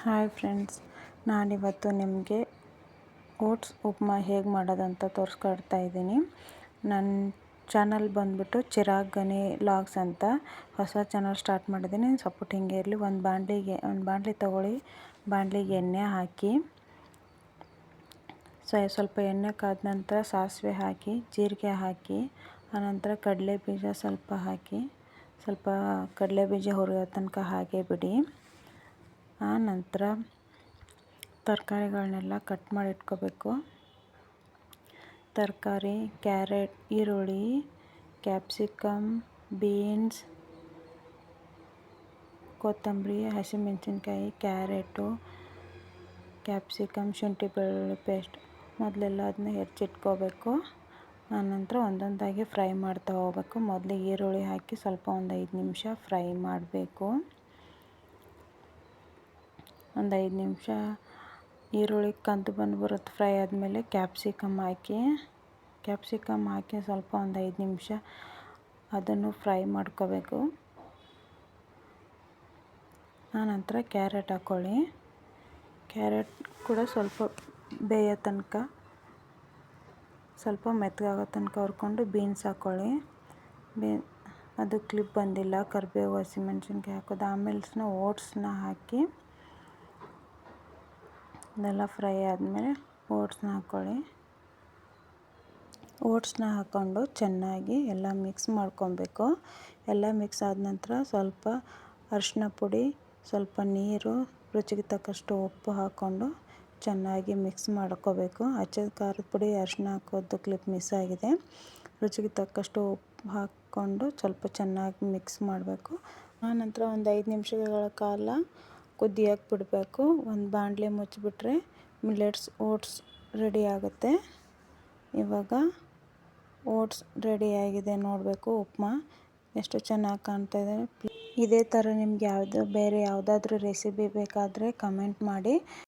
Hi friends, ನಾನಿವತ್ತು ನಿಮಗೆ oats upma ಹೇಗೆ ಮಾಡೋದಂತ ತೋರಿಸ್ಕೊಡ್ತಾ ಇದ್ದೀನಿ. ನನ್ನ ಚಾನಲ್ ಬಂದ್ಬಿಟ್ಟು ಚಿರಾಗ್ ಗನಿ ಲಾಗ್ಸ್ ಅಂತ ಹೊಸ ಚಾನಲ್ ಸ್ಟಾರ್ಟ್ ಮಾಡಿದ್ದೀನಿ. ಸಪೋರ್ಟ್ ಹಿಂಗೆ ಇರಲಿ. ಒಂದು ಬಾಣಲಿ ತೊಗೊಳ್ಳಿ. ಬಾಣಲಿಗೆ ಎಣ್ಣೆ ಹಾಕಿ, ಸ್ವಲ್ಪ ಎಣ್ಣೆ ಕಾದ ನಂತರ ಸಾಸಿವೆ ಹಾಕಿ, ಜೀರಿಗೆ ಹಾಕಿ, ಆನಂತರ ಕಡಲೆ ಬೀಜ ಸ್ವಲ್ಪ ಹಾಕಿ, ಸ್ವಲ್ಪ ಕಡಲೆ ಬೀಜ ಹುರಿಯೋ ತನಕ ಹಾಗೆ ಬಿಡಿ. ಆ ನಂತರ ತರಕಾರಿಗಳನ್ನೆಲ್ಲ ಕಟ್ ಮಾಡಿ ಇಟ್ಕೋಬೇಕು. ತರಕಾರಿ ಕ್ಯಾರೆಟ್, ಈರುಳ್ಳಿ, ಕ್ಯಾಪ್ಸಿಕಮ್, ಬೀನ್ಸ್, ಕೊತ್ತಂಬರಿ, ಹಸಿಮೆಣಸಿನ್ಕಾಯಿ, ಕ್ಯಾರೆಟು, ಕ್ಯಾಪ್ಸಿಕಮ್, ಶುಂಠಿ ಬೆಳ್ಳುಳ್ಳಿ ಪೇಸ್ಟ್ ಮೊದಲೆಲ್ಲ ಅದನ್ನ ಹೆಚ್ಚಿಟ್ಕೋಬೇಕು. ಆನಂತರ ಒಂದೊಂದಾಗಿ ಫ್ರೈ ಮಾಡ್ತಾ ಹೋಗ್ಬೇಕು. ಮೊದಲು ಈರುಳ್ಳಿ ಹಾಕಿ ಸ್ವಲ್ಪ ಒಂದು 5 ನಿಮಿಷ ಫ್ರೈ ಮಾಡಬೇಕು. ಒಂದು 5 ನಿಮಿಷ ಈರುಳ್ಳಿ ಕಂದು ಬರುತ್ತೆ. ಫ್ರೈ ಆದಮೇಲೆ ಕ್ಯಾಪ್ಸಿಕಮ್ ಹಾಕಿ ಸ್ವಲ್ಪ ಒಂದು 5 ನಿಮಿಷ ಅದನ್ನು ಫ್ರೈ ಮಾಡ್ಕೋಬೇಕು. ಆನಂತರ ಕ್ಯಾರೆಟ್ ಹಾಕ್ಕೊಳ್ಳಿ. ಕ್ಯಾರೆಟ್ ಕೂಡ ಸ್ವಲ್ಪ ಬೇಯೋ ತನಕ, ಸ್ವಲ್ಪ ಮೆತ್ತಗಾಗೋ ತನಕ ಹುರ್ಕೊಂಡು ಬೀನ್ಸ್ ಹಾಕ್ಕೊಳ್ಳಿ. ಅದು ಕ್ಲಿಪ್ ಬಂದಿಲ್ಲ. ಕರಿಬೇವು, ಹಸಿಮೆಣಸಿನ್ಕಾಯಿ ಹಾಕೋದು. ಆಮೇಲೆ ಓಟ್ಸ್ನ ಹಾಕಿ ಇದೆಲ್ಲ ಫ್ರೈ ಆದಮೇಲೆ ಓಟ್ಸ್ನ ಹಾಕ್ಕೊಳ್ಳಿ. ಓಟ್ಸ್ನ ಹಾಕ್ಕೊಂಡು ಚೆನ್ನಾಗಿ ಎಲ್ಲ ಮಿಕ್ಸ್ ಮಾಡ್ಕೊಬೇಕು. ಎಲ್ಲ ಮಿಕ್ಸ್ ಆದ ನಂತರ ಸ್ವಲ್ಪ ಅರಿಶಿನ ಪುಡಿ, ಸ್ವಲ್ಪ ನೀರು, ರುಚಿಗೆ ತಕ್ಕಷ್ಟು ಉಪ್ಪು ಹಾಕ್ಕೊಂಡು ಚೆನ್ನಾಗಿ ಮಿಕ್ಸ್ ಮಾಡ್ಕೋಬೇಕು. ಅಚ್ಚದ ಖಾರದ ಪುಡಿ, ಅರಿಶಿನ ಹಾಕೋದು ಕ್ಲಿಪ್ ಮಿಸ್ ಆಗಿದೆ. ರುಚಿಗೆ ತಕ್ಕಷ್ಟು ಉಪ್ಪು ಹಾಕ್ಕೊಂಡು ಸ್ವಲ್ಪ ಚೆನ್ನಾಗಿ ಮಿಕ್ಸ್ ಮಾಡಬೇಕು. ಆನಂತರ ಒಂದು 5 ನಿಮಿಷಗಳ ಕಾಲ ಕುದಿಯೋಕ್ಕೆ ಬಿಡಬೇಕು. ಒಂದು ಬಾಣಲೆ ಮುಚ್ಚಿಬಿಟ್ರೆ ಮಿಲೆಟ್ಸ್ ಓಟ್ಸ್ ರೆಡಿ ಆಗುತ್ತೆ. ಇವಾಗ ಓಟ್ಸ್ ರೆಡಿಯಾಗಿದೆ ನೋಡಬೇಕು. ಉಪ್ಮಾ ಎಷ್ಟು ಚೆನ್ನಾಗಿ ಕಾಣ್ತಾ ಇದೆ. ಇದೇ ಥರ ನಿಮ್ಗೆ ಬೇರೆ ಯಾವುದಾದ್ರೂ ರೆಸಿಪಿ ಬೇಕಾದರೆ ಕಮೆಂಟ್ ಮಾಡಿ.